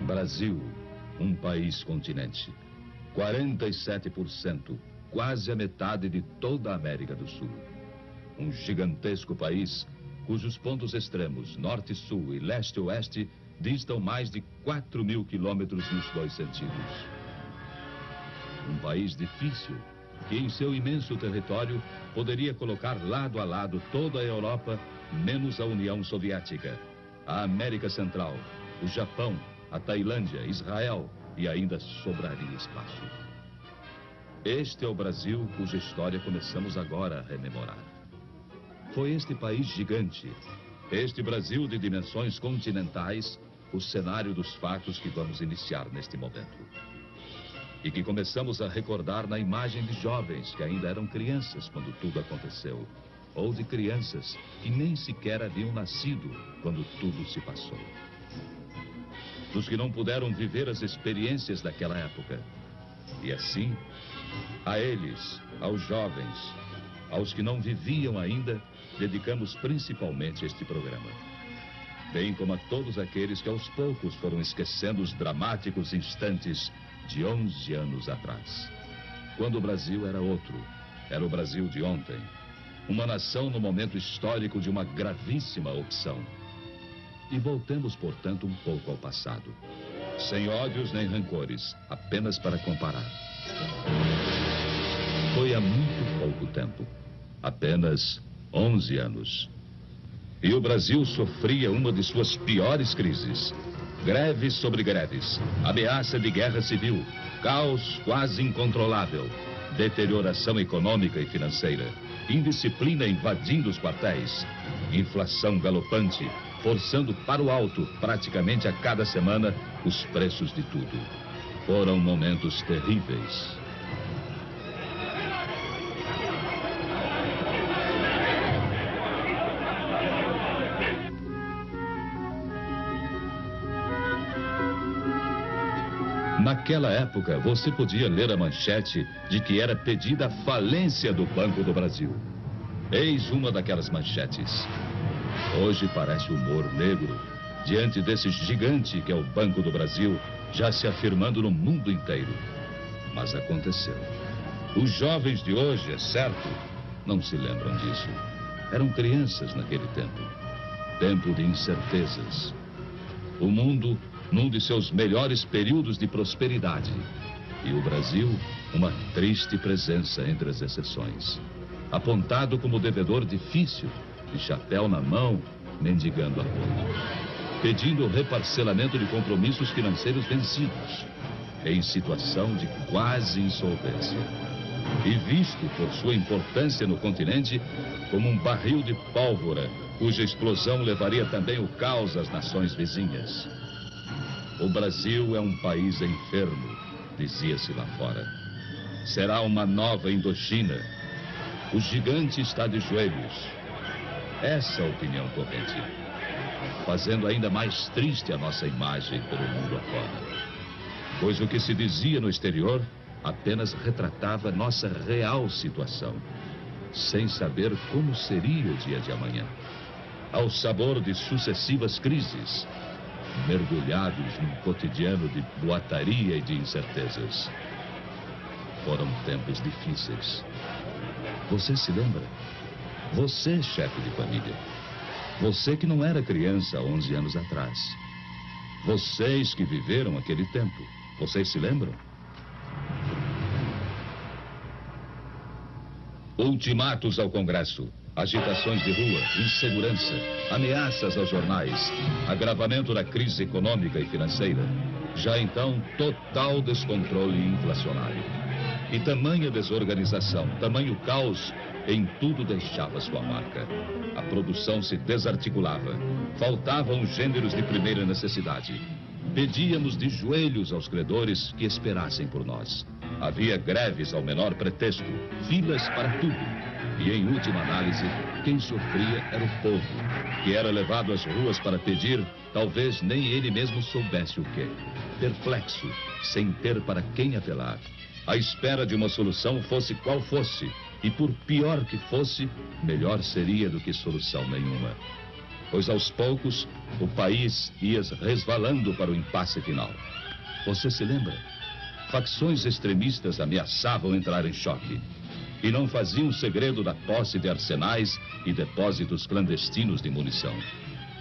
Brasil, um país-continente. 47%, quase a metade de toda a América do Sul. Um gigantesco país cujos pontos extremos, norte, sul e leste, oeste, distam mais de 4.000 quilômetros nos dois sentidos. Um país difícil, que em seu imenso território poderia colocar lado a lado toda a Europa, menos a União Soviética, a América Central, o Japão, a Tailândia, Israel, e ainda sobraria espaço. Este é o Brasil cuja história começamos agora a rememorar. Foi este país gigante, este Brasil de dimensões continentais, o cenário dos fatos que vamos iniciar neste momento. E que começamos a recordar na imagem de jovens que ainda eram crianças quando tudo aconteceu, ou de crianças que nem sequer haviam nascido quando tudo se passou. Dos que não puderam viver as experiências daquela época. E assim, a eles, aos jovens, aos que não viviam ainda, dedicamos principalmente este programa. Bem como a todos aqueles que aos poucos foram esquecendo os dramáticos instantes de 11 anos atrás. Quando o Brasil era outro, era o Brasil de ontem. Uma nação no momento histórico de uma gravíssima opção. E voltemos, portanto, um pouco ao passado. Sem ódios nem rancores, apenas para comparar. Foi há muito pouco tempo. Apenas 11 anos. E o Brasil sofria uma de suas piores crises. Greves sobre greves, ameaça de guerra civil, caos quase incontrolável, deterioração econômica e financeira, indisciplina invadindo os quartéis, inflação galopante, forçando para o alto, praticamente a cada semana, os preços de tudo. Foram momentos terríveis. Naquela época, você podia ler a manchete de que era pedida a falência do Banco do Brasil. Eis uma daquelas manchetes. Hoje parece humor negro, diante desse gigante que é o Banco do Brasil, já se afirmando no mundo inteiro. Mas aconteceu. Os jovens de hoje, é certo, não se lembram disso. Eram crianças naquele tempo. Tempo de incertezas. O mundo num de seus melhores períodos de prosperidade. E o Brasil, uma triste presença entre as exceções. Apontado como devedor difícil, de chapéu na mão, mendigando apoio. Pedindo o reparcelamento de compromissos financeiros vencidos. Em situação de quase insolvência. E visto por sua importância no continente como um barril de pólvora, cuja explosão levaria também o caos às nações vizinhas. O Brasil é um país enfermo, dizia-se lá fora. Será uma nova Indochina. O gigante está de joelhos. Essa é a opinião corrente. Fazendo ainda mais triste a nossa imagem pelo mundo afora. Pois o que se dizia no exterior apenas retratava nossa real situação, sem saber como seria o dia de amanhã. Ao sabor de sucessivas crises, mergulhados num cotidiano de boataria e de incertezas. Foram tempos difíceis. Você se lembra? Você, chefe de família. Você que não era criança há 11 anos atrás. Vocês que viveram aquele tempo. Vocês se lembram? Ultimatos ao Congresso. Agitações de rua, insegurança, ameaças aos jornais, agravamento da crise econômica e financeira. Já então, total descontrole inflacionário. E tamanha desorganização, tamanho caos, em tudo deixava sua marca. A produção se desarticulava. Faltavam os gêneros de primeira necessidade. Pedíamos de joelhos aos credores que esperassem por nós. Havia greves ao menor pretexto, filas para tudo. E, em última análise, quem sofria era o povo, que era levado às ruas para pedir, talvez nem ele mesmo soubesse o quê. Perplexo, sem ter para quem apelar. À espera de uma solução, fosse qual fosse, e por pior que fosse, melhor seria do que solução nenhuma. pois aos poucos o país ia resvalando para o impasse final. Você se lembra? Facções extremistas ameaçavam entrar em choque e não faziam segredo da posse de arsenais e depósitos clandestinos de munição.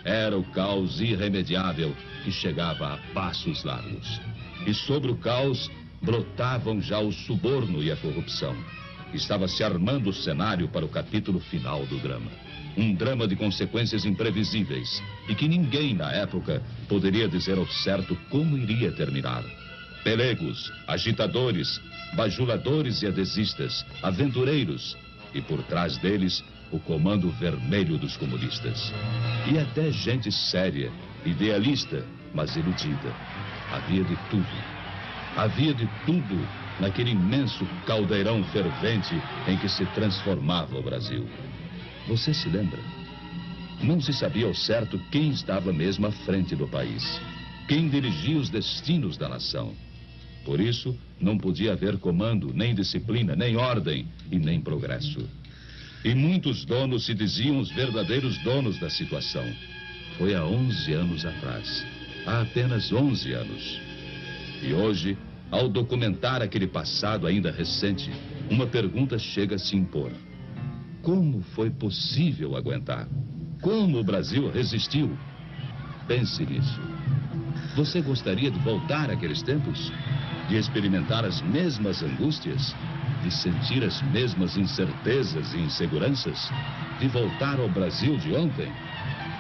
Era o caos irremediável que chegava a passos largos. E sobre o caos brotavam já o suborno e a corrupção. Estava se armando o cenário para o capítulo final do drama. Um drama de consequências imprevisíveis e que ninguém na época poderia dizer ao certo como iria terminar. Pelegos, agitadores, bajuladores e adesistas, aventureiros e por trás deles o comando vermelho dos comunistas. E até gente séria, idealista, mas iludida. Havia de tudo. Havia de tudo naquele imenso caldeirão fervente em que se transformava o Brasil. Você se lembra? Não se sabia ao certo quem estava mesmo à frente do país, quem dirigia os destinos da nação. Por isso, não podia haver comando, nem disciplina, nem ordem e nem progresso. E muitos donos se diziam os verdadeiros donos da situação. Foi há 11 anos atrás. Há apenas 11 anos. E hoje, ao documentar aquele passado ainda recente, uma pergunta chega a se impor. Como foi possível aguentar? Como o Brasil resistiu? Pense nisso. Você gostaria de voltar àqueles tempos? De experimentar as mesmas angústias? De sentir as mesmas incertezas e inseguranças? De voltar ao Brasil de ontem?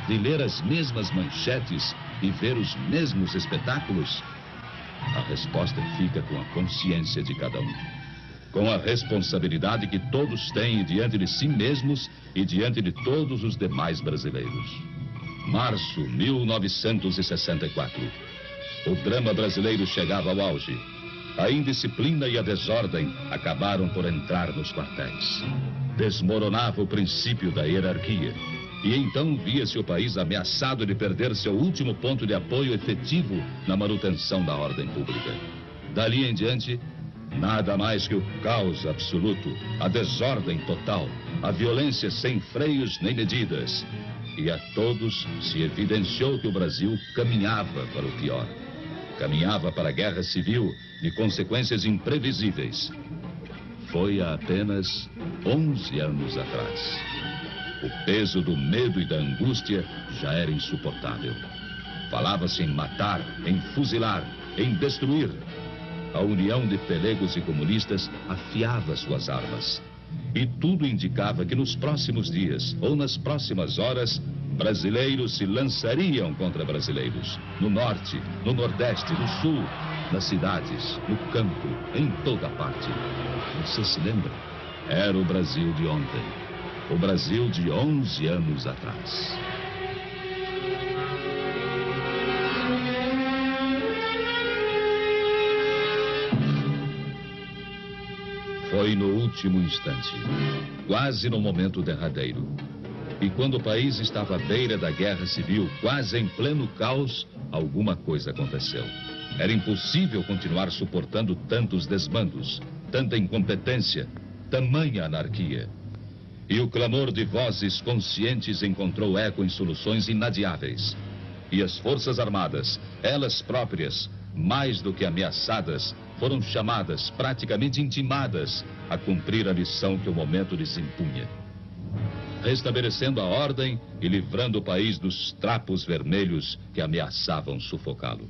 De ler as mesmas manchetes e ver os mesmos espetáculos? A resposta fica com a consciência de cada um. Com a responsabilidade que todos têm diante de si mesmos e diante de todos os demais brasileiros. Março 1964. O drama brasileiro chegava ao auge. A indisciplina e a desordem acabaram por entrar nos quartéis. Desmoronava o princípio da hierarquia. E então via-se o país ameaçado de perder seu último ponto de apoio efetivo na manutenção da ordem pública. Dali em diante, nada mais que o caos absoluto, a desordem total, a violência sem freios nem medidas. E a todos se evidenciou que o Brasil caminhava para o pior. Caminhava para a guerra civil de consequências imprevisíveis. Foi há apenas 11 anos atrás. O peso do medo e da angústia já era insuportável. Falava-se em matar, em fuzilar, em destruir. A união de pelegos e comunistas afiava suas armas. E tudo indicava que nos próximos dias, ou nas próximas horas, brasileiros se lançariam contra brasileiros. No norte, no nordeste, no sul, nas cidades, no campo, em toda parte. Você se lembra? Era o Brasil de ontem. O Brasil de 11 anos atrás. Foi no último instante, quase no momento derradeiro. E quando o país estava à beira da guerra civil, quase em pleno caos, alguma coisa aconteceu. Era impossível continuar suportando tantos desmandos, tanta incompetência, tamanha anarquia. E o clamor de vozes conscientes encontrou eco em soluções inadiáveis. E as Forças Armadas, elas próprias, mais do que ameaçadas, foram chamadas, praticamente intimadas, a cumprir a missão que o momento lhes impunha. Restabelecendo a ordem e livrando o país dos trapos vermelhos que ameaçavam sufocá-lo.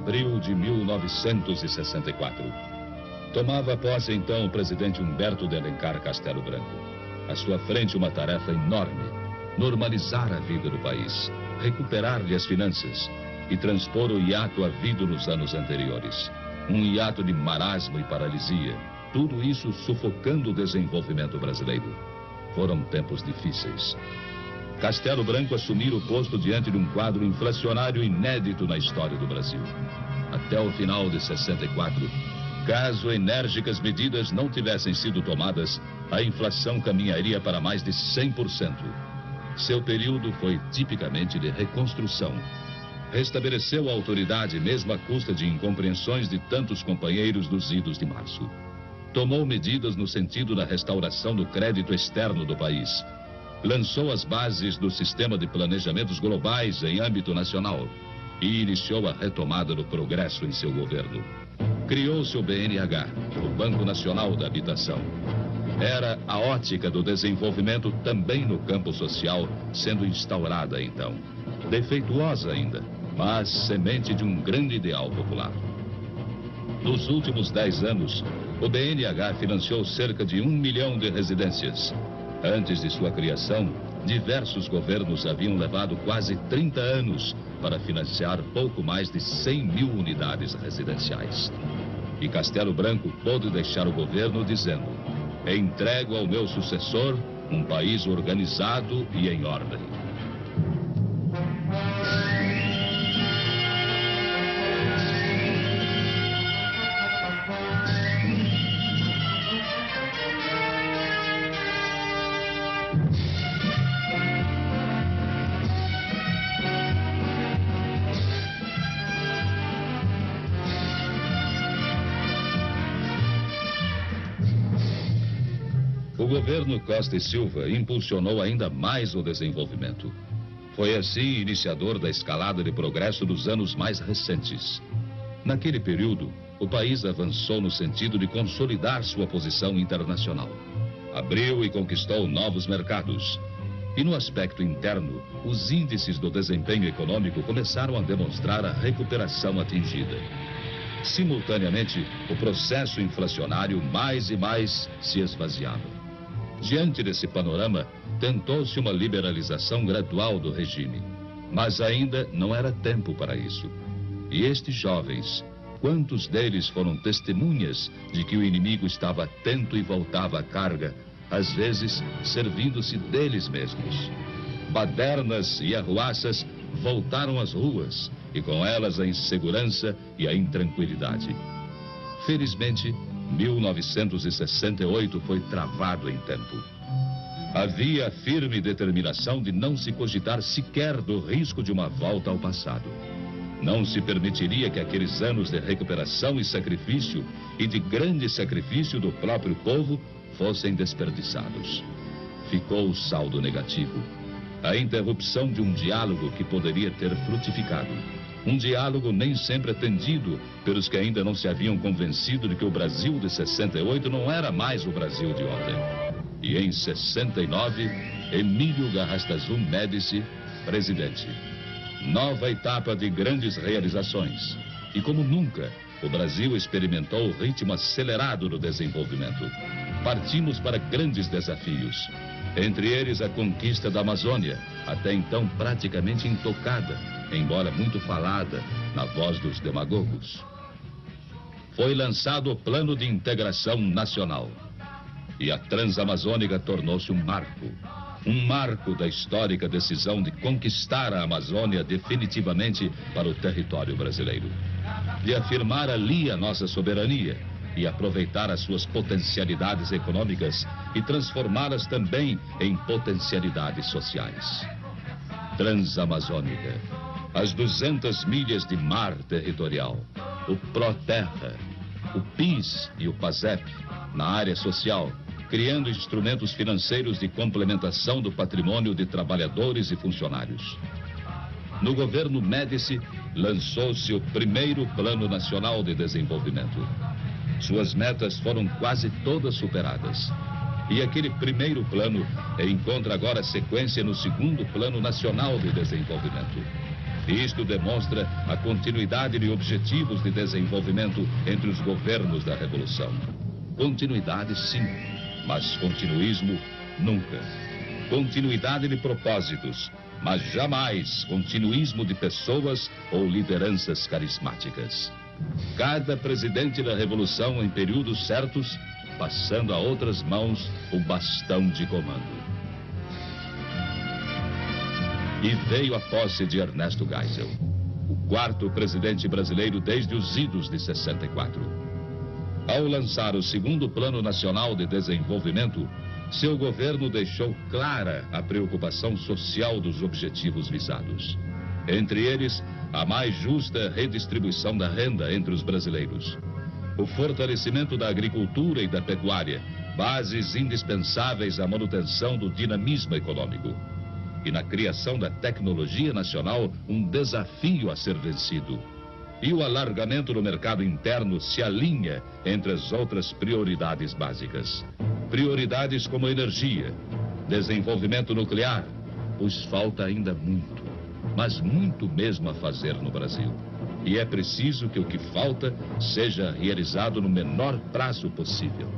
Abril de 1964. Tomava posse então o presidente Humberto de Alencar Castelo Branco. À sua frente uma tarefa enorme: normalizar a vida do país, recuperar-lhe as finanças e transpor o hiato havido nos anos anteriores. Um hiato de marasmo e paralisia, tudo isso sufocando o desenvolvimento brasileiro. Foram tempos difíceis. Castelo Branco assumira o posto diante de um quadro inflacionário inédito na história do Brasil. Até o final de 64, caso enérgicas medidas não tivessem sido tomadas, a inflação caminharia para mais de 100%. Seu período foi tipicamente de reconstrução. Restabeleceu a autoridade mesmo à custa de incompreensões de tantos companheiros dos idos de março. Tomou medidas no sentido da restauração do crédito externo do país. Lançou as bases do sistema de planejamentos globais em âmbito nacional e iniciou a retomada do progresso em seu governo. Criou-se o BNH, o Banco Nacional da Habitação. Era a ótica do desenvolvimento também no campo social sendo instaurada então. Defeituosa ainda, mas semente de um grande ideal popular. Nos últimos 10 anos, o BNH financiou cerca de 1 milhão de residências. Antes de sua criação, diversos governos haviam levado quase 30 anos para financiar pouco mais de 100 mil unidades residenciais. E Castelo Branco pôde deixar o governo dizendo: entrego ao meu sucessor um país organizado e em ordem. O governo Costa e Silva impulsionou ainda mais o desenvolvimento. Foi assim iniciador da escalada de progresso dos anos mais recentes. Naquele período, o país avançou no sentido de consolidar sua posição internacional. Abriu e conquistou novos mercados. E no aspecto interno, os índices do desempenho econômico começaram a demonstrar a recuperação atingida. Simultaneamente, o processo inflacionário mais e mais se esvaziava. Diante desse panorama, tentou-se uma liberalização gradual do regime. Mas ainda não era tempo para isso. E estes jovens, quantos deles foram testemunhas de que o inimigo estava atento e voltava à carga, às vezes servindo-se deles mesmos? Badernas e arruaças voltaram às ruas, e com elas a insegurança e a intranquilidade. Felizmente, 1968 foi travado em tempo. Havia a firme determinação de não se cogitar sequer do risco de uma volta ao passado. Não se permitiria que aqueles anos de recuperação e sacrifício, e de grande sacrifício do próprio povo, fossem desperdiçados. Ficou o saldo negativo. A interrupção de um diálogo que poderia ter frutificado. Um diálogo nem sempre atendido pelos que ainda não se haviam convencido de que o Brasil de 68 não era mais o Brasil de ontem. E em 69, Emílio Garrastazu Médici, presidente. Nova etapa de grandes realizações. E como nunca, o Brasil experimentou o ritmo acelerado do desenvolvimento. Partimos para grandes desafios. Entre eles a conquista da Amazônia, até então praticamente intocada, embora muito falada na voz dos demagogos. Foi lançado o Plano de Integração Nacional. E a Transamazônica tornou-se um marco da histórica decisão de conquistar a Amazônia definitivamente para o território brasileiro. De afirmar ali a nossa soberania e aproveitar as suas potencialidades econômicas e transformá-las também em potencialidades sociais. Transamazônica, as 200 milhas de mar territorial, o Proterra, o PIS e o PASEP na área social, criando instrumentos financeiros de complementação do patrimônio de trabalhadores e funcionários. No governo Médici, lançou-se o primeiro Plano Nacional de Desenvolvimento. Suas metas foram quase todas superadas. E aquele primeiro plano encontra agora sequência no segundo Plano Nacional de Desenvolvimento. Isto demonstra a continuidade de objetivos de desenvolvimento entre os governos da Revolução. Continuidade, sim, mas continuismo, nunca. Continuidade de propósitos, mas jamais continuismo de pessoas ou lideranças carismáticas. Cada presidente da Revolução, em períodos certos, passando a outras mãos o bastão de comando. e veio a posse de Ernesto Geisel, o quarto presidente brasileiro desde os idos de 64. Ao lançar o segundo Plano Nacional de Desenvolvimento, seu governo deixou clara a preocupação social dos objetivos visados. Entre eles, a mais justa redistribuição da renda entre os brasileiros, o fortalecimento da agricultura e da pecuária, bases indispensáveis à manutenção do dinamismo econômico, e na criação da tecnologia nacional, um desafio a ser vencido. E o alargamento do mercado interno se alinha entre as outras prioridades básicas. Prioridades como energia, desenvolvimento nuclear, pois falta ainda muito, mas muito mesmo a fazer no Brasil. E é preciso que o que falta seja realizado no menor prazo possível.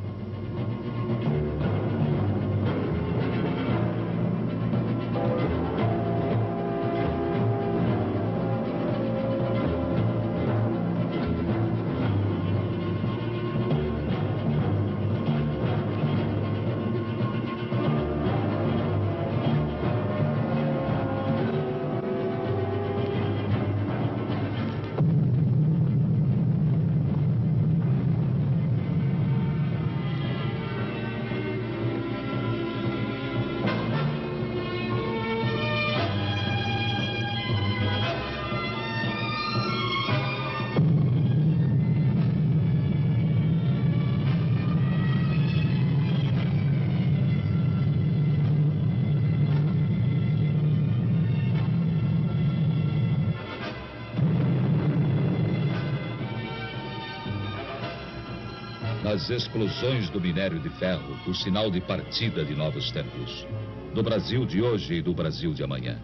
As explosões do minério de ferro, o sinal de partida de novos tempos. Do Brasil de hoje e do Brasil de amanhã.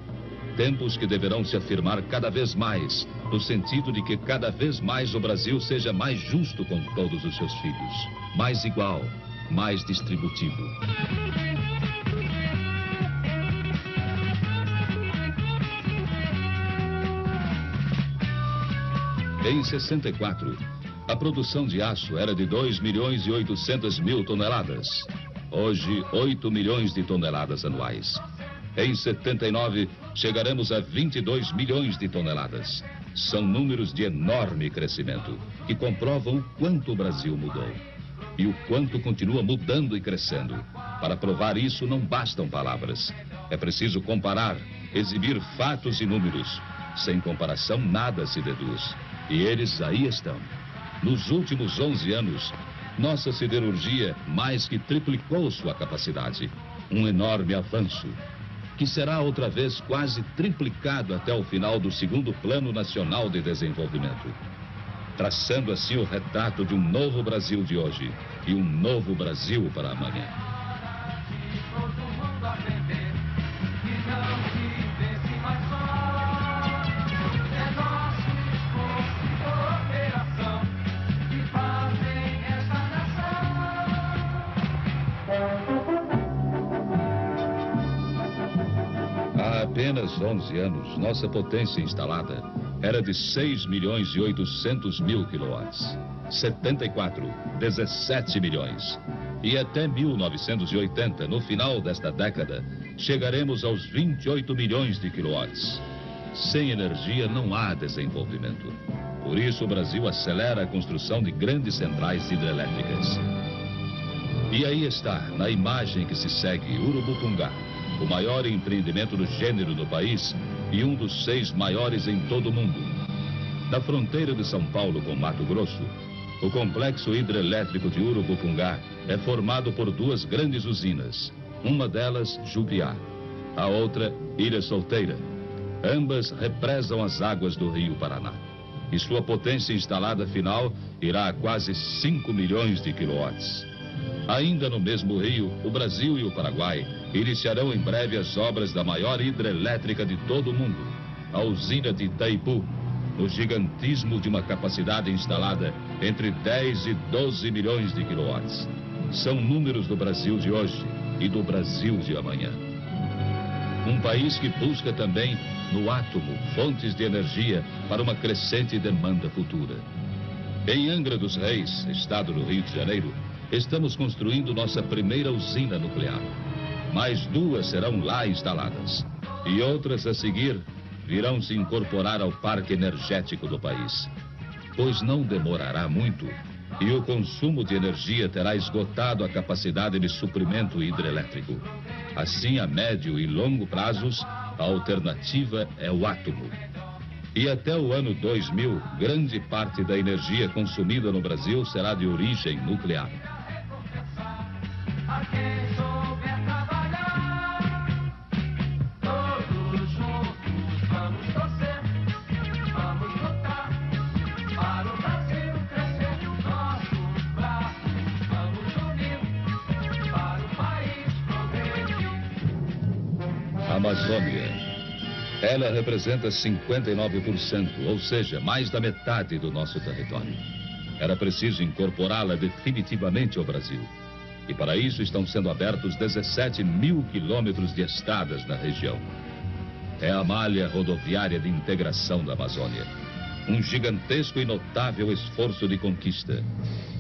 Tempos que deverão se afirmar cada vez mais, no sentido de que cada vez mais o Brasil seja mais justo com todos os seus filhos, mais igual, mais distributivo. Em 64, a produção de aço era de 2.800.000 toneladas. Hoje, 8 milhões de toneladas anuais. Em 79, chegaremos a 22 milhões de toneladas. São números de enorme crescimento, que comprovam o quanto o Brasil mudou. E o quanto continua mudando e crescendo. Para provar isso, não bastam palavras. É preciso comparar, exibir fatos e números. Sem comparação, nada se deduz. E eles aí estão. Nos últimos 11 anos, nossa siderurgia mais que triplicou sua capacidade. Um enorme avanço, que será outra vez quase triplicado até o final do segundo Plano Nacional de Desenvolvimento. Traçando assim o retrato de um novo Brasil de hoje e um novo Brasil para amanhã. Há apenas 11 anos, nossa potência instalada era de 6.800.000 quilowatts. 74, 17 milhões. E até 1980, no final desta década, chegaremos aos 28 milhões de quilowatts. Sem energia não há desenvolvimento. Por isso o Brasil acelera a construção de grandes centrais hidrelétricas. E aí está, na imagem que se segue, Urubupungá, o maior empreendimento do gênero no país e um dos 6 maiores em todo o mundo. Na fronteira de São Paulo com Mato Grosso, o complexo hidrelétrico de Urubupungá é formado por 2 grandes usinas. Uma delas, Jupiá, a outra, Ilha Solteira. Ambas represam as águas do Rio Paraná. E sua potência instalada final irá a quase 5 milhões de quilowatts. Ainda no mesmo rio, o Brasil e o Paraguai iniciarão em breve as obras da maior hidrelétrica de todo o mundo, a usina de Itaipu, no gigantismo de uma capacidade instalada entre 10 e 12 milhões de quilowatts. São números do Brasil de hoje e do Brasil de amanhã. Um país que busca também, no átomo, fontes de energia para uma crescente demanda futura. Em Angra dos Reis, estado do Rio de Janeiro, estamos construindo nossa primeira usina nuclear. Mais 2 serão lá instaladas. E outras a seguir virão se incorporar ao parque energético do país. Pois não demorará muito e o consumo de energia terá esgotado a capacidade de suprimento hidrelétrico. Assim, a médio e longo prazos, a alternativa é o átomo. E até o ano 2000, grande parte da energia consumida no Brasil será de origem nuclear. Amazônia. Ela representa 59%, ou seja, mais da metade do nosso território. Era preciso incorporá-la definitivamente ao Brasil. E para isso estão sendo abertos 17 mil quilômetros de estradas na região. É a malha rodoviária de integração da Amazônia. Um gigantesco e notável esforço de conquista.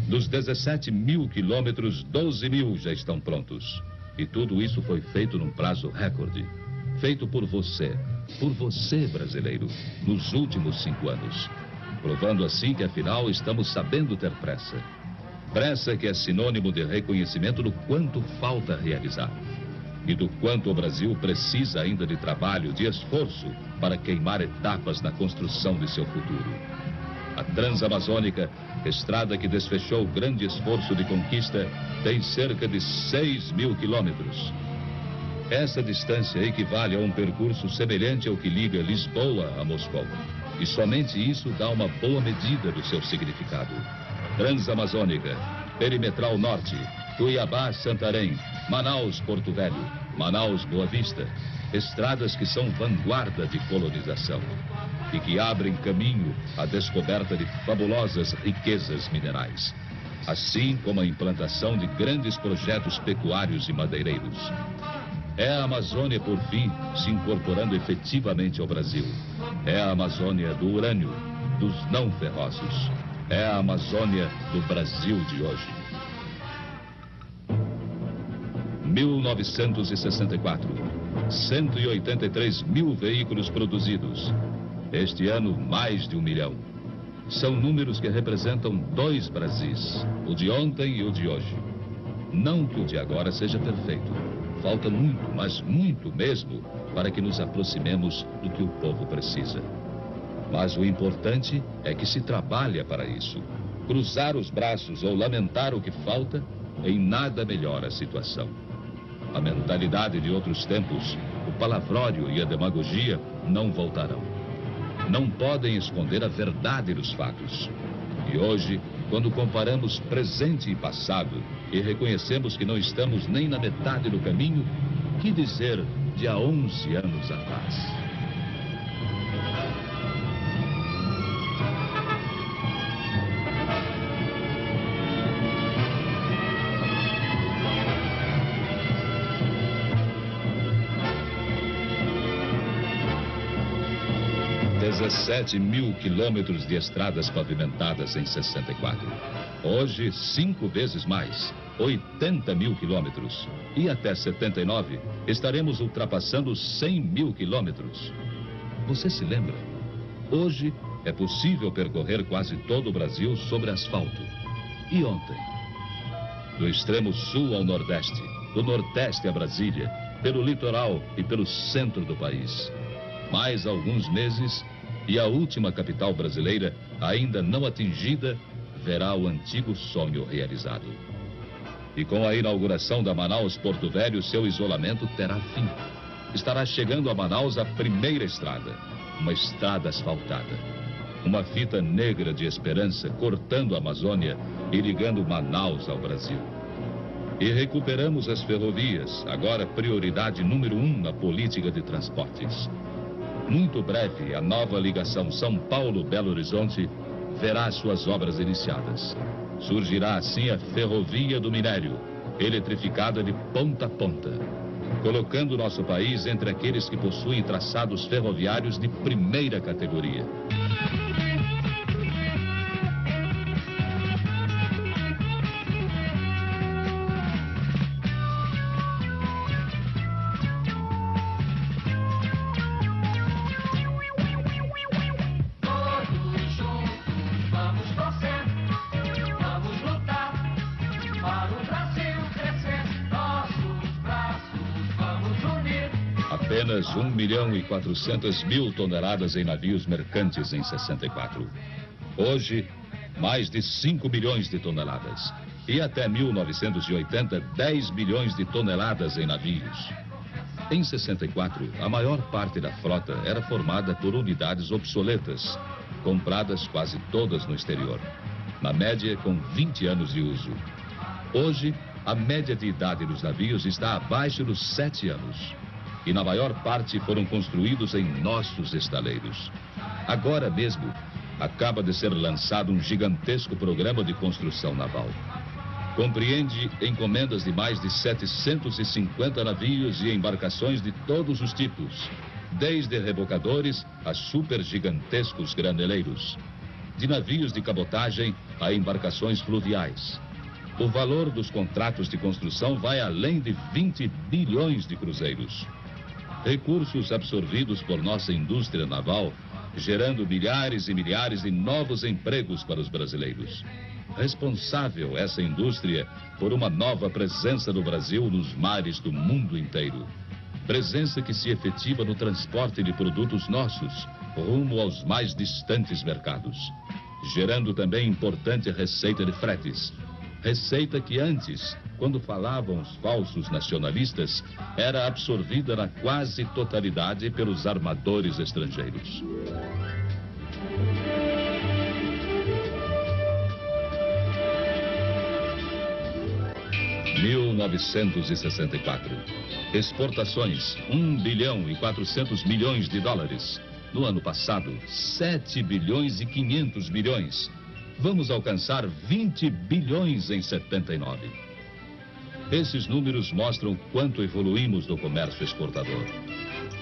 Dos 17 mil quilômetros, 12 mil já estão prontos. E tudo isso foi feito num prazo recorde. Feito por você brasileiro, nos últimos 5 anos. Provando assim que afinal estamos sabendo ter pressa. Pressa que é sinônimo de reconhecimento do quanto falta realizar. E do quanto o Brasil precisa ainda de trabalho, de esforço para queimar etapas na construção de seu futuro. A Transamazônica, estrada que desfechou grande esforço de conquista, tem cerca de 6 mil quilômetros. Essa distância equivale a um percurso semelhante ao que liga Lisboa a Moscou. E somente isso dá uma boa medida do seu significado. Transamazônica, Perimetral Norte, Cuiabá-Santarém, Manaus-Porto Velho, Manaus-Boa Vista. Estradas que são vanguarda de colonização e que abrem caminho à descoberta de fabulosas riquezas minerais, assim como a implantação de grandes projetos pecuários e madeireiros. É a Amazônia, por fim, se incorporando efetivamente ao Brasil. É a Amazônia do urânio, dos não ferrosos. É a Amazônia do Brasil de hoje. 1964, 183 mil veículos produzidos. Este ano, mais de 1 milhão. São números que representam 2 Brasis, o de ontem e o de hoje. Não que o de agora seja perfeito. Falta muito, mas muito mesmo, para que nos aproximemos do que o povo precisa. Mas o importante é que se trabalha para isso. Cruzar os braços ou lamentar o que falta, em nada melhora a situação. A mentalidade de outros tempos, o palavrório e a demagogia não voltarão. Não podem esconder a verdade dos fatos. E hoje, quando comparamos presente e passado e reconhecemos que não estamos nem na metade do caminho, que dizer de há 11 anos atrás? ...17 mil quilômetros de estradas pavimentadas em 64. Hoje, 5 vezes mais, 80 mil quilômetros. E até 79, estaremos ultrapassando 100 mil quilômetros. Você se lembra? Hoje, é possível percorrer quase todo o Brasil sobre asfalto. E ontem? Do extremo sul ao nordeste, do nordeste a Brasília, pelo litoral e pelo centro do país. Mais alguns meses... E a última capital brasileira, ainda não atingida, verá o antigo sonho realizado. E com a inauguração da Manaus-Porto Velho, seu isolamento terá fim. Estará chegando a Manaus a primeira estrada, uma estrada asfaltada. Uma fita negra de esperança cortando a Amazônia e ligando Manaus ao Brasil. E recuperamos as ferrovias, agora prioridade número 1 na política de transportes. Muito breve, a nova ligação São Paulo-Belo Horizonte verá suas obras iniciadas. Surgirá assim a Ferrovia do Minério, eletrificada de ponta a ponta, colocando nosso país entre aqueles que possuem traçados ferroviários de primeira categoria. Apenas 1.400.000 toneladas em navios mercantes em 64. Hoje, mais de 5 milhões de toneladas. E até 1980, 10 milhões de toneladas em navios. Em 64, a maior parte da frota era formada por unidades obsoletas, compradas quase todas no exterior, na média com 20 anos de uso. Hoje, a média de idade dos navios está abaixo dos 7 anos. E na maior parte foram construídos em nossos estaleiros. Agora mesmo, acaba de ser lançado um gigantesco programa de construção naval. Compreende encomendas de mais de 750 navios e embarcações de todos os tipos, desde rebocadores a supergigantescos graneleiros, de navios de cabotagem a embarcações fluviais. O valor dos contratos de construção vai além de 20 bilhões de cruzeiros. Recursos absorvidos por nossa indústria naval, gerando milhares e milhares de novos empregos para os brasileiros. Responsável essa indústria por uma nova presença do Brasil nos mares do mundo inteiro. Presença que se efetiva no transporte de produtos nossos, rumo aos mais distantes mercados. Gerando também importante receita de fretes. Receita que antes, quando falavam os falsos nacionalistas, era absorvida na quase totalidade pelos armadores estrangeiros. (1964) Exportações, 1 bilhão e 400 milhões de dólares. No ano passado, 7 bilhões e 500 milhões. Vamos alcançar 20 bilhões em 79. Esses números mostram quanto evoluímos no comércio exportador.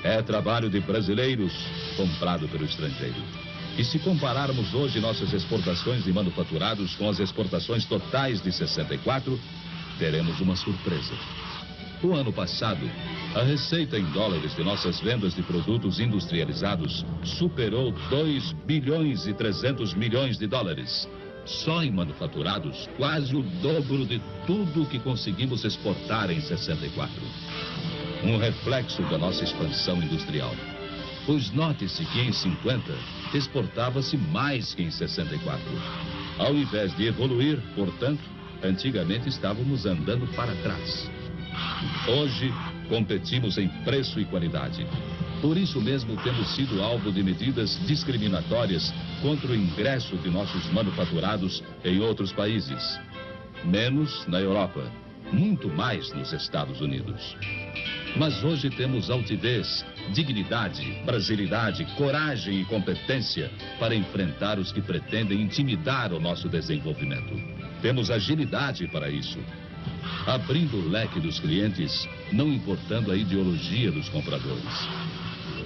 É trabalho de brasileiros comprado pelo estrangeiro. E se compararmos hoje nossas exportações de manufaturados com as exportações totais de 64, teremos uma surpresa. O ano passado, a receita em dólares de nossas vendas de produtos industrializados superou 2 bilhões e 300 milhões de dólares. Só em manufaturados, quase o dobro de tudo que conseguimos exportar em 64. Um reflexo da nossa expansão industrial. Pois note-se que em 50 exportava-se mais que em 64. Ao invés de evoluir, portanto, antigamente estávamos andando para trás. Hoje, competimos em preço e qualidade. Por isso mesmo, temos sido alvo de medidas discriminatórias contra o ingresso de nossos manufaturados em outros países. Menos na Europa, muito mais nos Estados Unidos. Mas hoje temos altivez, dignidade, brasilidade, coragem e competência para enfrentar os que pretendem intimidar o nosso desenvolvimento. Temos agilidade para isso. Abrindo o leque dos clientes, não importando a ideologia dos compradores.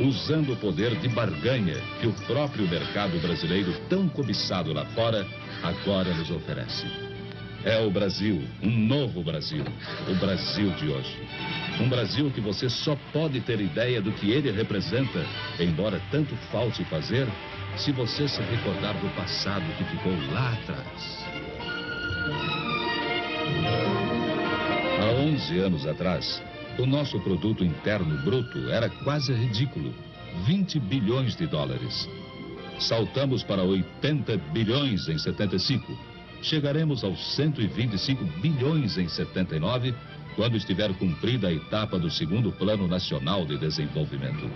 Usando o poder de barganha que o próprio mercado brasileiro, tão cobiçado lá fora, agora nos oferece. É o Brasil, um novo Brasil, o Brasil de hoje. Um Brasil que você só pode ter ideia do que ele representa, embora tanto falte fazer, se você se recordar do passado que ficou lá atrás. Há 11 anos atrás, o nosso produto interno bruto era quase ridículo, 20 bilhões de dólares. Saltamos para 80 bilhões em 75. Chegaremos aos 125 bilhões em 79, quando estiver cumprida a etapa do segundo Plano Nacional de Desenvolvimento.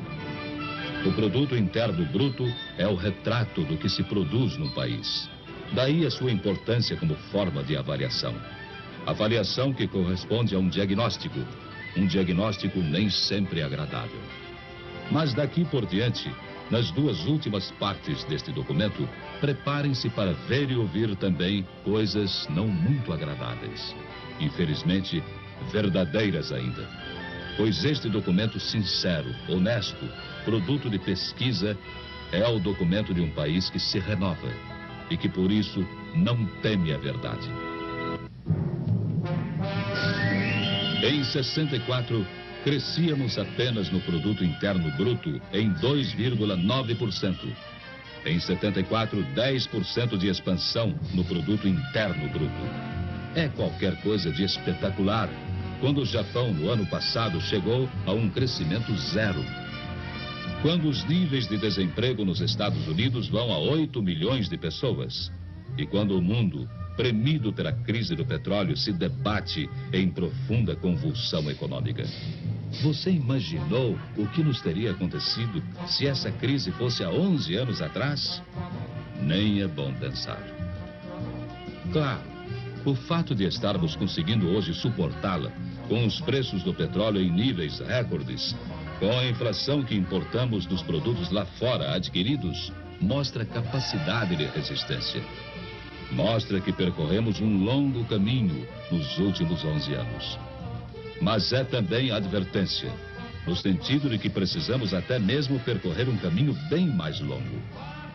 O produto interno bruto é o retrato do que se produz no país. Daí a sua importância como forma de avaliação. Avaliação que corresponde a um diagnóstico nem sempre agradável. Mas daqui por diante, nas duas últimas partes deste documento, preparem-se para ver e ouvir também coisas não muito agradáveis. Infelizmente, verdadeiras ainda. Pois este documento sincero, honesto, produto de pesquisa, é o documento de um país que se renova e que por isso não teme a verdade. Em 64, crescíamos apenas no produto interno bruto em 2,9%. Em 74, 10% de expansão no produto interno bruto. É qualquer coisa de espetacular. quando o Japão, no ano passado, chegou a um crescimento zero. Quando os níveis de desemprego nos Estados Unidos vão a 8 milhões de pessoas. E quando o mundo, premido pela crise do petróleo, se debate em profunda convulsão econômica. Você imaginou o que nos teria acontecido se essa crise fosse há 11 anos atrás? Nem é bom pensar. Claro, o fato de estarmos conseguindo hoje suportá-la, com os preços do petróleo em níveis recordes, com a inflação que importamos dos produtos lá fora adquiridos, mostra capacidade de resistência. Mostra que percorremos um longo caminho nos últimos 11 anos. Mas é também advertência, no sentido de que precisamos até mesmo percorrer um caminho bem mais longo,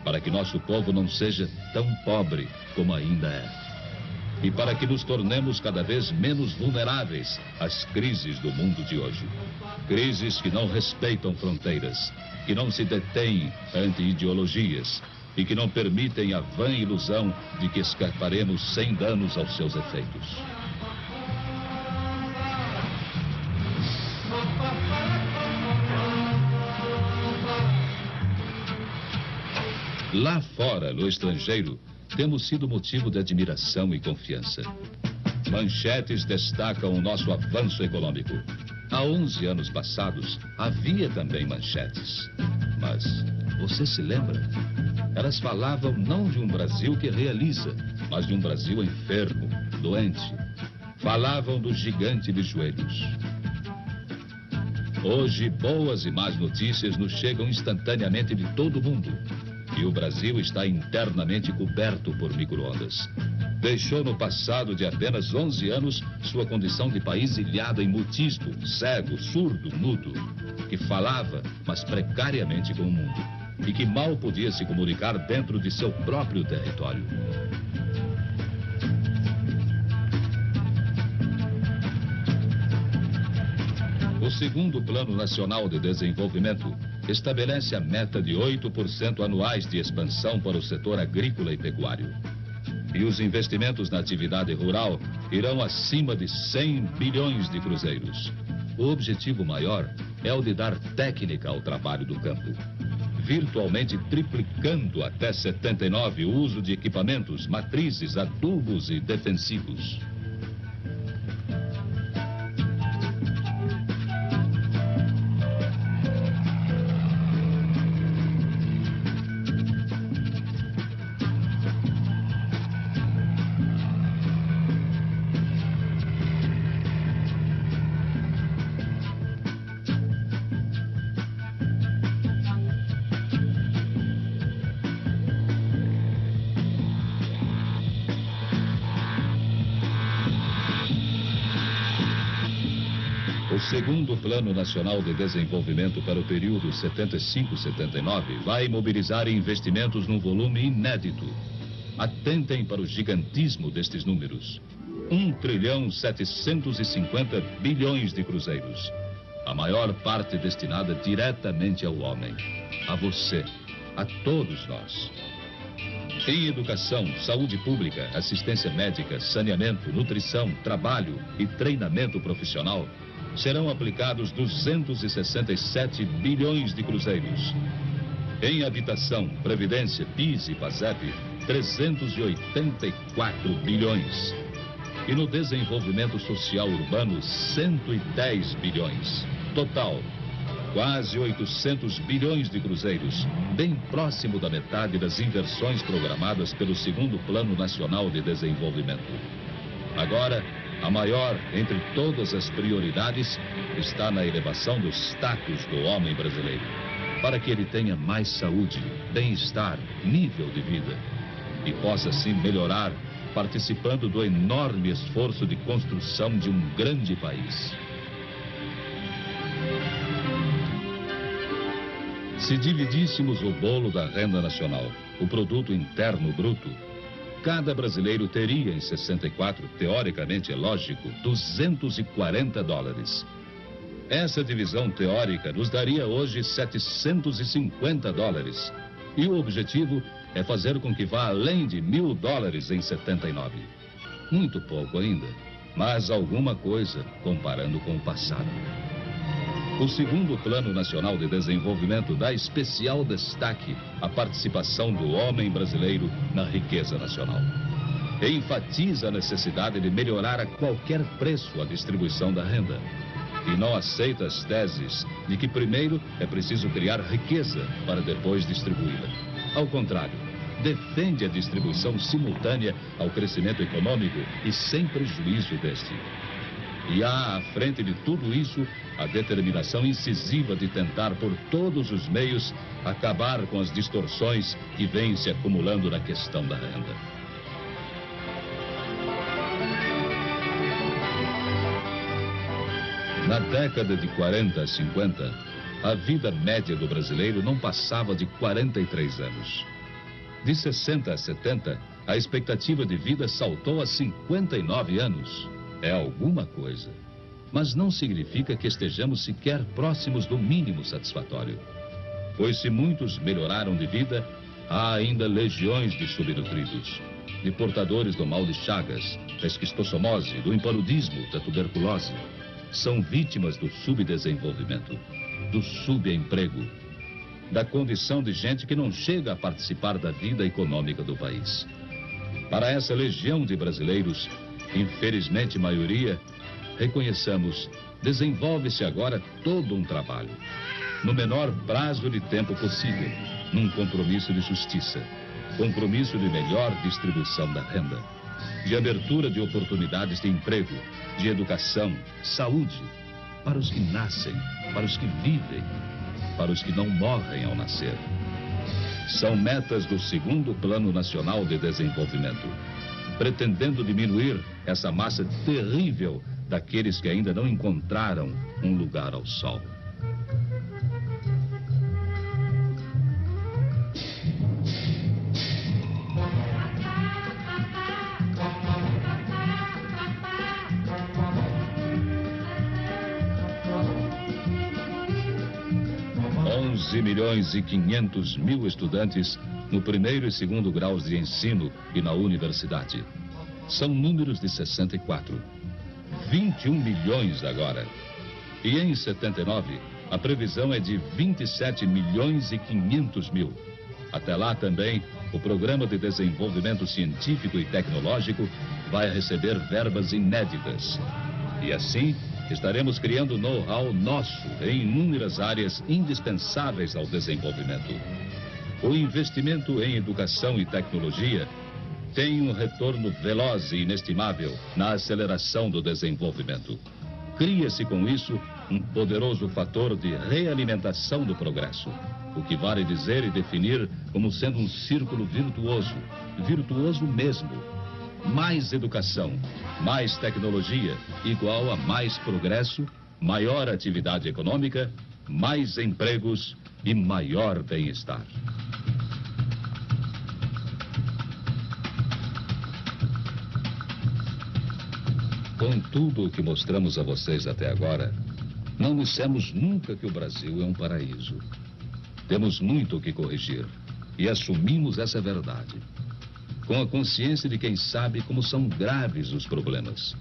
para que nosso povo não seja tão pobre como ainda é. E para que nos tornemos cada vez menos vulneráveis às crises do mundo de hoje. Crises que não respeitam fronteiras, que não se detêm ante ideologias e que não permitem a vã ilusão de que escaparemos sem danos aos seus efeitos. Lá fora, no estrangeiro, temos sido motivo de admiração e confiança. Manchetes destacam o nosso avanço econômico. Há 11 anos passados, havia também manchetes. Mas, você se lembra? Elas falavam não de um Brasil que realiza, mas de um Brasil enfermo, doente. Falavam do gigante de joelhos. Hoje, boas e más notícias nos chegam instantaneamente de todo o mundo. E o Brasil está internamente coberto por micro-ondas. Deixou no passado de apenas 11 anos sua condição de país ilhado em mutismo, cego, surdo, mudo, que falava, mas precariamente com o mundo, e que mal podia se comunicar dentro de seu próprio território. O segundo Plano Nacional de Desenvolvimento estabelece a meta de 8% anuais de expansão para o setor agrícola e pecuário. E os investimentos na atividade rural irão acima de 100 bilhões de cruzeiros. O objetivo maior é o de dar técnica ao trabalho do campo, virtualmente triplicando até 79 o uso de equipamentos, matrizes, adubos e defensivos. O segundo Plano Nacional de Desenvolvimento para o período 75-79 vai mobilizar investimentos num volume inédito. Atentem para o gigantismo destes números. 1,750 trilhões de cruzeiros. A maior parte destinada diretamente ao homem, a você, a todos nós. Em educação, saúde pública, assistência médica, saneamento, nutrição, trabalho e treinamento profissional, serão aplicados 267 bilhões de cruzeiros. Em habitação, previdência, PIS e PASEP, 384 bilhões. E no desenvolvimento social urbano, 110 bilhões. Total, quase 800 bilhões de cruzeiros, bem próximo da metade das inversões programadas pelo segundo Plano Nacional de Desenvolvimento. Agora, a maior entre todas as prioridades está na elevação do status do homem brasileiro, para que ele tenha mais saúde, bem-estar, nível de vida e possa assim melhorar, participando do enorme esforço de construção de um grande país. Se dividíssemos o bolo da renda nacional, o produto interno bruto, cada brasileiro teria em 64, teoricamente é lógico, 240 dólares. Essa divisão teórica nos daria hoje 750 dólares. E o objetivo é fazer com que vá além de 1.000 dólares em 79. Muito pouco ainda, mas alguma coisa comparando com o passado. O segundo Plano Nacional de Desenvolvimento dá especial destaque à participação do homem brasileiro na riqueza nacional. E enfatiza a necessidade de melhorar a qualquer preço a distribuição da renda. E não aceita as teses de que primeiro é preciso criar riqueza para depois distribuí-la. Ao contrário, defende a distribuição simultânea ao crescimento econômico e sem prejuízo deste. E há à frente de tudo isso a determinação incisiva de tentar por todos os meios acabar com as distorções que vêm se acumulando na questão da renda. Na década de 40 a 50, a vida média do brasileiro não passava de 43 anos. De 60 a 70, a expectativa de vida saltou a 59 anos. É alguma coisa, mas não significa que estejamos sequer próximos do mínimo satisfatório. Pois se muitos melhoraram de vida, há ainda legiões de subnutridos, de portadores do mal de Chagas, da esquistossomose, do impaludismo, da tuberculose. São vítimas do subdesenvolvimento, do subemprego, da condição de gente que não chega a participar da vida econômica do país. Para essa legião de brasileiros, infelizmente maioria, reconheçamos, desenvolve-se agora todo um trabalho, no menor prazo de tempo possível, num compromisso de justiça, compromisso de melhor distribuição da renda, de abertura de oportunidades de emprego, de educação, saúde, para os que nascem, para os que vivem, para os que não morrem ao nascer. São metas do segundo Plano Nacional de Desenvolvimento, pretendendo diminuir essa massa terrível daqueles que ainda não encontraram um lugar ao sol. Milhões e 500 mil estudantes no primeiro e segundo graus de ensino e na universidade. São números de 64. 21 milhões agora. E em 79, a previsão é de 27 milhões e 500 mil. Até lá também, o Programa de Desenvolvimento Científico e Tecnológico vai receber verbas inéditas. E assim, estaremos criando know-how nosso em inúmeras áreas indispensáveis ao desenvolvimento. O investimento em educação e tecnologia tem um retorno veloz e inestimável na aceleração do desenvolvimento. Cria-se com isso um poderoso fator de realimentação do progresso, o que vale dizer e definir como sendo um círculo virtuoso, virtuoso mesmo. Mais educação, mais tecnologia, igual a mais progresso, maior atividade econômica, mais empregos e maior bem-estar. Com tudo o que mostramos a vocês até agora, não dissemos nunca que o Brasil é um paraíso. Temos muito o que corrigir e assumimos essa verdade, com a consciência de quem sabe como são graves os problemas.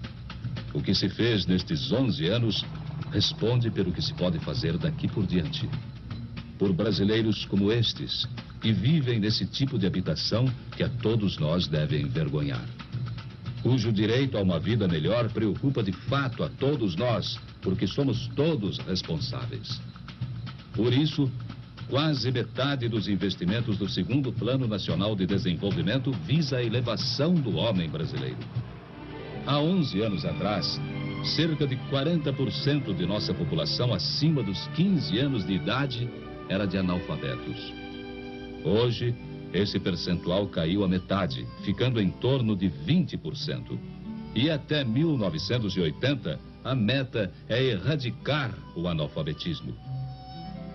O que se fez nestes 11 anos responde pelo que se pode fazer daqui por diante. Por brasileiros como estes, que vivem nesse tipo de habitação que a todos nós deve envergonhar. Cujo direito a uma vida melhor preocupa de fato a todos nós, porque somos todos responsáveis. Por isso, quase metade dos investimentos do segundo Plano Nacional de Desenvolvimento visa a elevação do homem brasileiro. Há 11 anos atrás, cerca de 40% de nossa população acima dos 15 anos de idade era de analfabetos. Hoje, esse percentual caiu à metade, ficando em torno de 20%. E até 1980, a meta é erradicar o analfabetismo.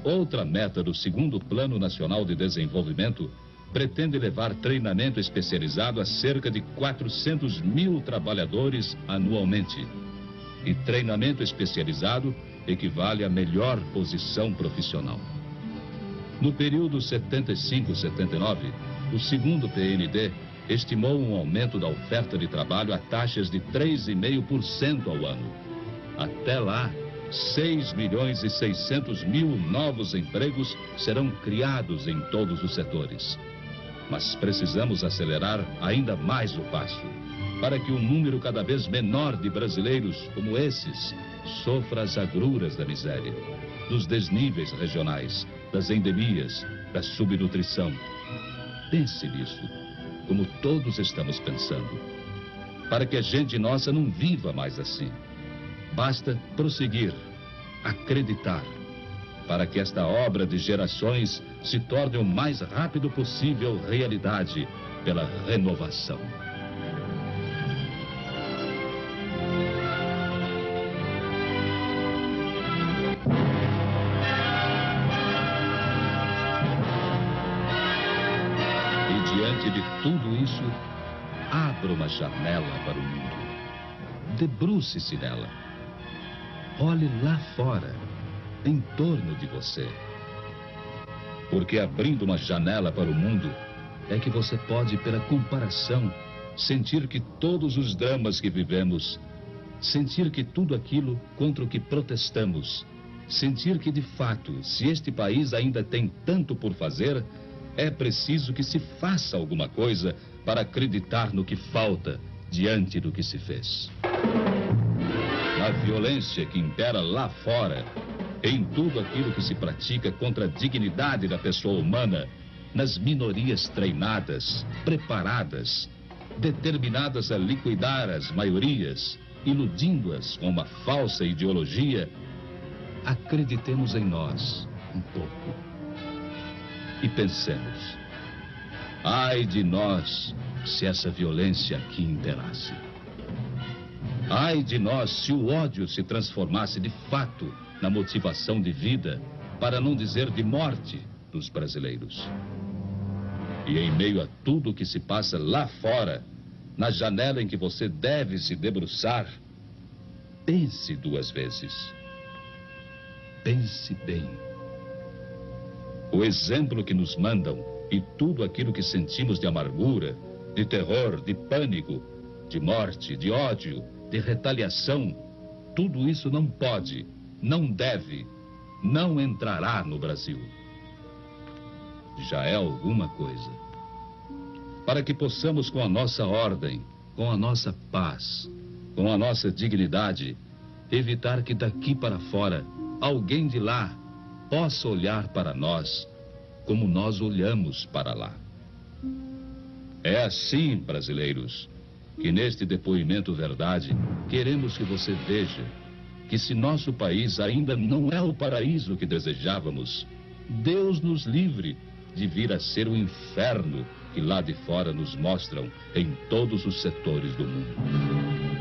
Outra meta do segundo Plano Nacional de Desenvolvimento pretende levar treinamento especializado a cerca de 400 mil trabalhadores anualmente. E treinamento especializado equivale à melhor posição profissional. No período 75-79, o segundo PND estimou um aumento da oferta de trabalho a taxas de 3,5% ao ano. Até lá, 6.600.000 novos empregos serão criados em todos os setores. Mas precisamos acelerar ainda mais o passo, para que um número cada vez menor de brasileiros como esses sofra as agruras da miséria, dos desníveis regionais, das endemias, da subnutrição. Pense nisso, como todos estamos pensando, para que a gente nossa não viva mais assim. Basta prosseguir, acreditar, para que esta obra de gerações se torne o mais rápido possível realidade pela renovação. E diante de tudo isso, abra uma janela para o mundo. Debruce-se nela. Olhe lá fora, em torno de você. Porque abrindo uma janela para o mundo, é que você pode, pela comparação, sentir que todos os dramas que vivemos, sentir que tudo aquilo contra o que protestamos, sentir que, de fato, se este país ainda tem tanto por fazer, é preciso que se faça alguma coisa para acreditar no que falta diante do que se fez. Na violência que impera lá fora, em tudo aquilo que se pratica contra a dignidade da pessoa humana, nas minorias treinadas, preparadas, determinadas a liquidar as maiorias, iludindo-as com uma falsa ideologia, acreditemos em nós um pouco e pensemos: ai de nós se essa violência aqui imperasse. Ai de nós se o ódio se transformasse de fato na motivação de vida, para não dizer de morte, dos brasileiros. E em meio a tudo o que se passa lá fora, na janela em que você deve se debruçar, pense duas vezes. Pense bem. O exemplo que nos mandam e tudo aquilo que sentimos de amargura, de terror, de pânico, de morte, de ódio, de retaliação, tudo isso não pode, não deve, não entrará no Brasil. Já é alguma coisa. Para que possamos, com a nossa ordem, com a nossa paz, com a nossa dignidade, evitar que daqui para fora alguém de lá possa olhar para nós como nós olhamos para lá. É assim, brasileiros, que neste depoimento verdade, queremos que você veja que se nosso país ainda não é o paraíso que desejávamos, Deus nos livre de vir a ser o inferno que lá de fora nos mostram em todos os setores do mundo.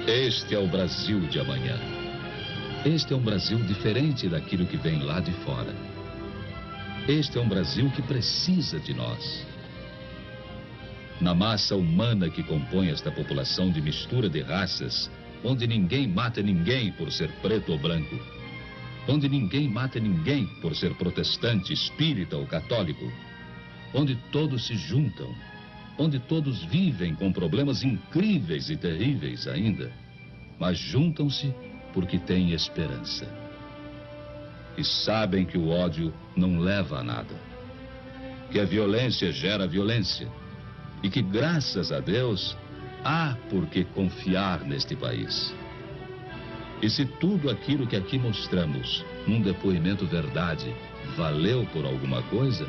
Este é o Brasil de amanhã. Este é um Brasil diferente daquilo que vem lá de fora. Este é um Brasil que precisa de nós. Na massa humana que compõe esta população de mistura de raças, onde ninguém mata ninguém por ser preto ou branco, onde ninguém mata ninguém por ser protestante, espírita ou católico, onde todos se juntam, onde todos vivem com problemas incríveis e terríveis ainda, mas juntam-se porque têm esperança. E sabem que o ódio não leva a nada, que a violência gera violência, e que, graças a Deus, há por que confiar neste país. E se tudo aquilo que aqui mostramos, num depoimento verdade, valeu por alguma coisa,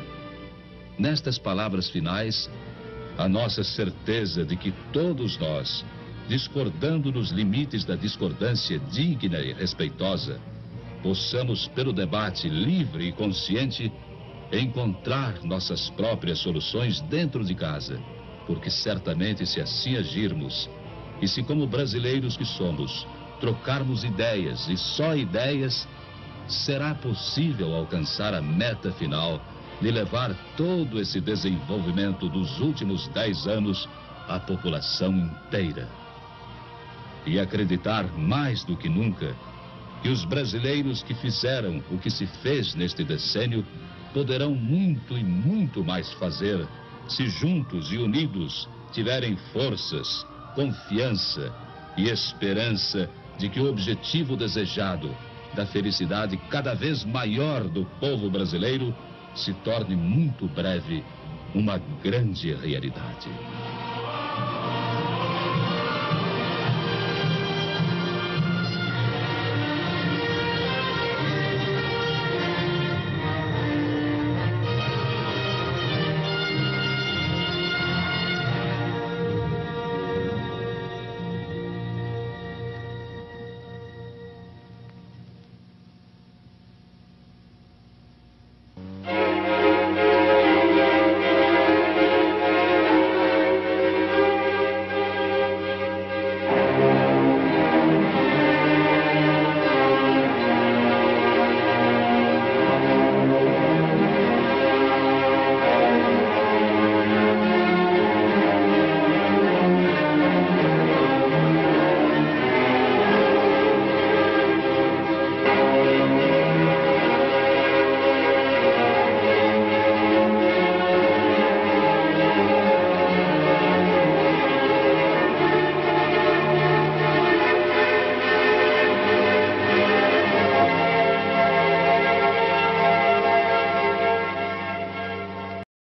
nestas palavras finais, a nossa certeza de que todos nós, discordando nos limites da discordância digna e respeitosa, possamos, pelo debate livre e consciente, encontrar nossas próprias soluções dentro de casa, porque certamente se assim agirmos, e se como brasileiros que somos, trocarmos ideias e só ideias, será possível alcançar a meta final de levar todo esse desenvolvimento dos últimos 10 anos à população inteira. E acreditar mais do que nunca que os brasileiros que fizeram o que se fez neste decênio poderão muito e muito mais fazer se juntos e unidos tiverem forças, confiança e esperança de que o objetivo desejado da felicidade cada vez maior do povo brasileiro se torne muito breve uma grande realidade.